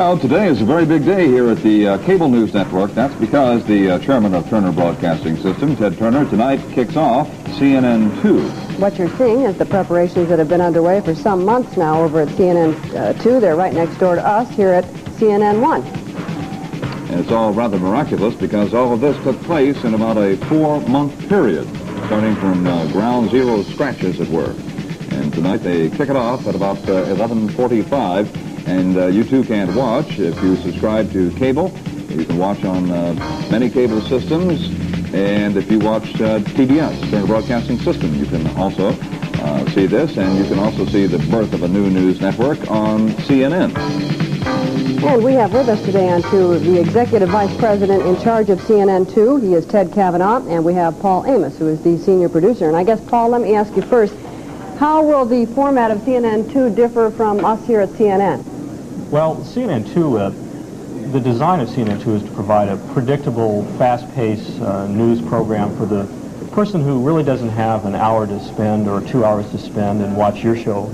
Well, today is a very big day here at the Cable News Network. That's because the chairman of Turner Broadcasting System, Ted Turner, tonight kicks off CNN2. What you're seeing is the preparations that have been underway for some months now over at CNN2. They're right next door to us here at CNN1. And it's all rather miraculous because all of this took place in about a 4-month period, starting from ground zero scratch, as it were. And tonight they kick it off at about 11:45. And you too can watch. If you subscribe to cable, you can watch on many cable systems. And if you watch TBS, Turner Broadcasting System, you can also see this. And you can also see the birth of a new news network on CNN. And we have with us today on to the Executive Vice President in charge of CNN2. He is Ted Kavanaugh. And we have Paul Amos, who is the senior producer. And I guess, Paul, let me ask you first, how will the format of CNN2 differ from us here at CNN? Well, CNN2, the design of CNN2 is to provide a predictable, fast-paced news program for the person who really doesn't have an hour to spend or 2 hours to spend and watch your show,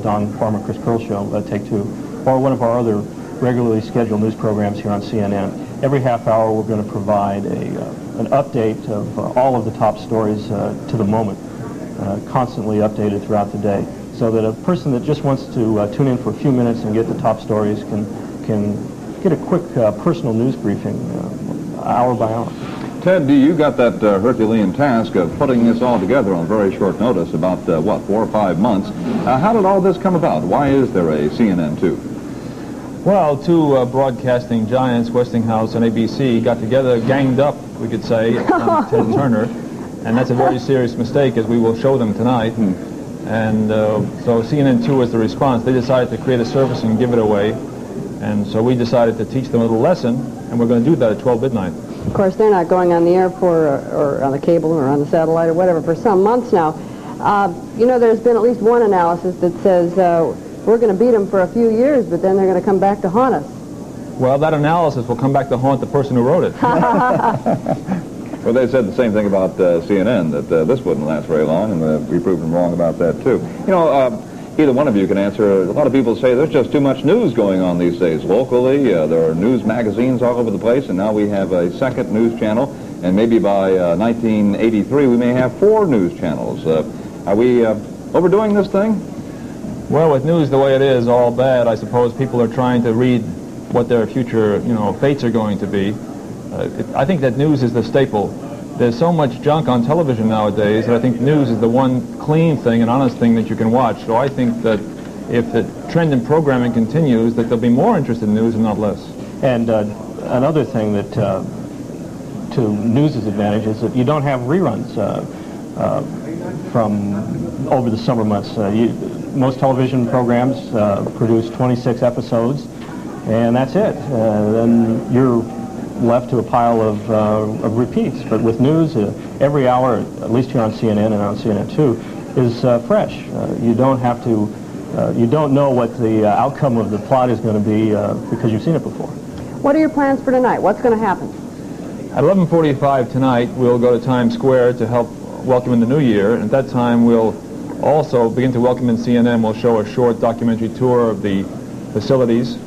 Don Farmer, Chris Pearl show, Take Two, or one of our other regularly scheduled news programs here on CNN. Every half hour we're going to provide an update of all of the top stories to the moment, constantly updated throughout the day, so that a person that just wants to tune in for a few minutes and get the top stories can get a quick personal news briefing hour by hour. Ted, you got that Herculean task of putting this all together on very short notice, about, 4 or 5 months. How did all this come about? Why is there a CNN2? Well, two broadcasting giants, Westinghouse and ABC, got together, ganged up, we could say, on Ted Turner, and that's a very serious mistake, as we will show them tonight. And so CNN2 was the response. They decided to create a service and give it away. And so we decided to teach them a little lesson, and we're going to do that at 12 midnight. Of course, they're not going on the air or on the cable or on the satellite or whatever for some months now. There's been at least one analysis that says we're going to beat them for a few years, but then they're going to come back to haunt us. Well, that analysis will come back to haunt the person who wrote it. Well, they said the same thing about CNN, that this wouldn't last very long, and we proved them wrong about that, too. Either one of you can answer. A lot of people say there's just too much news going on these days. Locally, there are news magazines all over the place, and now we have a second news channel, and maybe by 1983 we may have 4 news channels. Are we overdoing this thing? Well, with news the way it is, all bad, I suppose people are trying to read what their future, fates are going to be. I think that news is the staple. There's so much junk on television nowadays that I think news is the one clean thing and honest thing that you can watch. So I think that if the trend in programming continues, that they'll be more interested in news and not less. And another thing that to news's advantage is that you don't have reruns from over the summer months. Most television programs produce 26 episodes, and that's it. Then you're left to a pile of repeats. But with news, every hour, at least here on CNN and on CNN2, is fresh. You don't have to, you don't know what the outcome of the plot is going to be because you've seen it before. What are your plans for tonight? What's going to happen? At 11:45 tonight, we'll go to Times Square to help welcome in the new year. And at that time, we'll also begin to welcome in CNN. We'll show a short documentary tour of the facilities.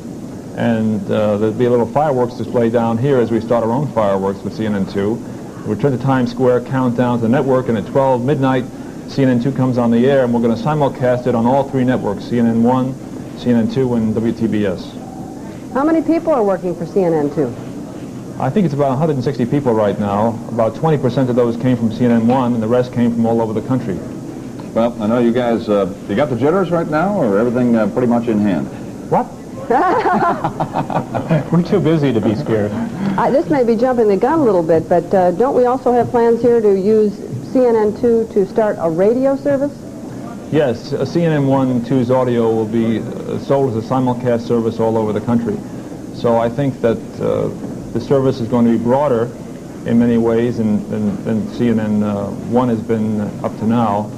And there'll be a little fireworks display down here as we start our own fireworks with CNN2. We'll return to Times Square, count down to the network, and at 12 midnight, CNN2 comes on the air, and we're going to simulcast it on all 3 networks, CNN1, CNN2, and WTBS. How many people are working for CNN2? I think it's about 160 people right now. About 20% of those came from CNN1, and the rest came from all over the country. Well, I know you guys, you got the jitters right now, or everything pretty much in hand? What? We're too busy to be scared. This may be jumping the gun a little bit, but don't we also have plans here to use CNN2 to start a radio service? Yes, CNN1-2's audio will be sold as a simulcast service all over the country. So I think that the service is going to be broader in many ways than CNN1 has been up to now.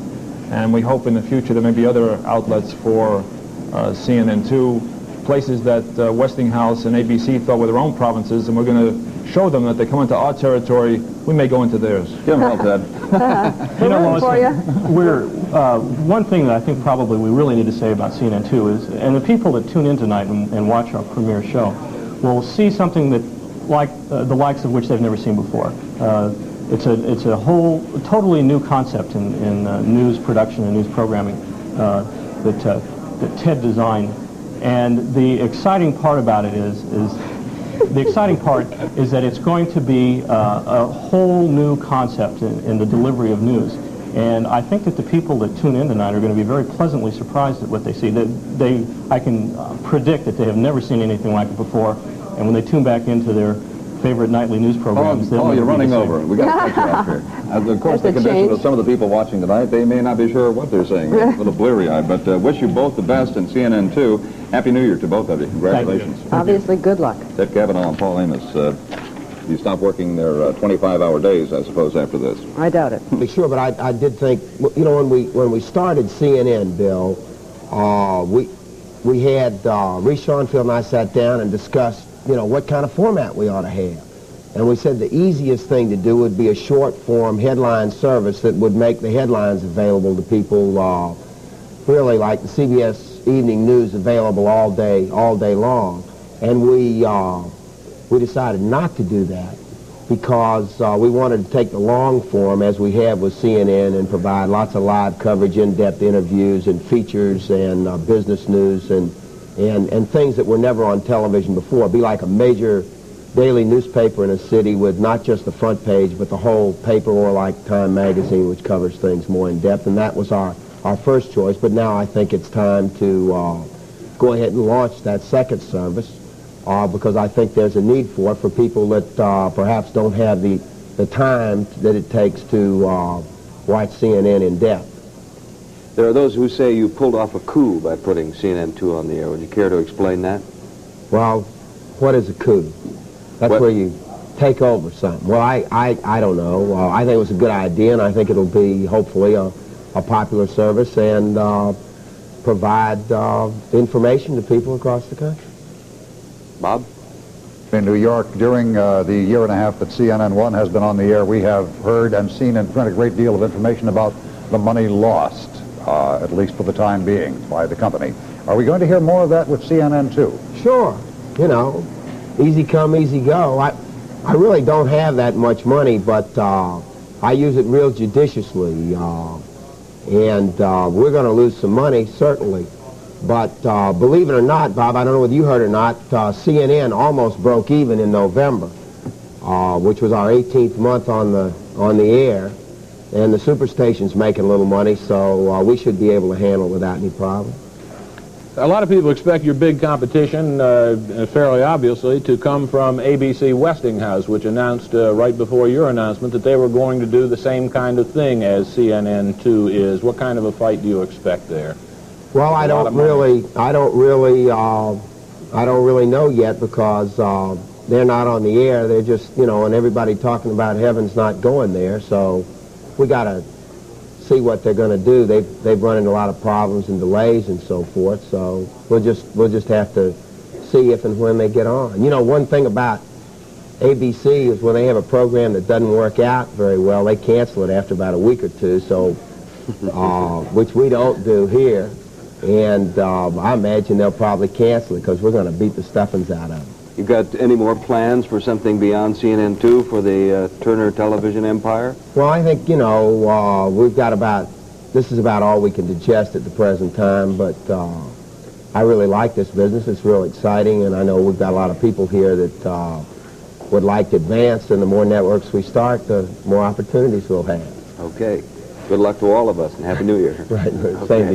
And we hope in the future there may be other outlets for CNN2, places that Westinghouse and ABC thought were their own provinces, and we're going to show them that they come into our territory, we may go into theirs. Give them help, Ted. You know, Rooting for you. One thing that I think probably we really need to say about CNN2 is, and the people that tune in tonight and watch our premiere show will see something that, like the likes of which they've never seen before. It's a whole totally new concept in news production and news programming that Ted designed. And the exciting part about it is that it's going to be a whole new concept in the delivery of news. And I think that the people that tune in tonight are going to be very pleasantly surprised at what they see. I can predict that they have never seen anything like it before. And when they tune back into their favorite nightly news programs, Oh, you're running over. We got to cut you off here. Of course, the condition of some of the people watching tonight, they may not be sure what they're saying. A little bleary-eyed, but wish you both the best in CNN2. Happy New Year to both of you. Congratulations. Obviously, good luck. Ted Kavanaugh and Paul Amos. You stop working their 25-hour days, I suppose, after this. I doubt it. Sure, but I did think, you know, when we started CNN, Bill, we had Reese Schonfield and I sat down and discussed, you know, what kind of format we ought to have. And we said the easiest thing to do would be a short-form headline service that would make the headlines available to people, really like the CBS Evening News available all day long. And we decided not to do that because we wanted to take the long form as we have with CNN and provide lots of live coverage, in-depth interviews and features and business news and things that were never on television before. Be like a major daily newspaper in a city with not just the front page but the whole paper, or like Time magazine, which covers things more in depth. And that was our first choice, but now I think it's time to go ahead and launch that second service because I think there's a need for it for people that perhaps don't have the time that it takes to watch CNN in depth. There are those who say you pulled off a coup by putting CNN2 on the air. Would you care to explain that? Well, what is a coup? That's where you take over something. Well, I don't know. I think it was a good idea, and I think it'll be, hopefully, a popular service and provide information to people across the country. Bob? In New York, during the year and a half that CNN1 has been on the air, we have heard and seen and read a great deal of information about the money lost, at least for the time being, by the company. Are we going to hear more of that with CNN2? Sure. You know, easy come, easy go. I really don't have that much money, but I use it real judiciously. And we're going to lose some money, certainly. But believe it or not, Bob, I don't know whether you heard or not, CNN almost broke even in November, which was our 18th month on the air. And the superstation's making a little money, so we should be able to handle it without any problem. A lot of people expect your big competition, fairly obviously, to come from ABC Westinghouse, which announced right before your announcement that they were going to do the same kind of thing as CNN2 is. What kind of a fight do you expect there? Well, I don't really know yet because they're not on the air. They're just, you know, and everybody talking about heaven's not going there. So we got to see what they're going to do. They've run into a lot of problems and delays and so forth. So we'll just have to see if and when they get on. You know, one thing about ABC is when they have a program that doesn't work out very well, they cancel it after about a week or two. So which we don't do here. And I imagine they'll probably cancel it because we're going to beat the stuffings out of them. You got any more plans for something beyond CNN2 for the Turner television empire? Well, I think, you know, we've got this is about all we can digest at the present time, but I really like this business. It's real exciting, and I know we've got a lot of people here that would like to advance, and the more networks we start, the more opportunities we'll have. Okay. Good luck to all of us, and Happy New Year. Right. Okay. Same to you.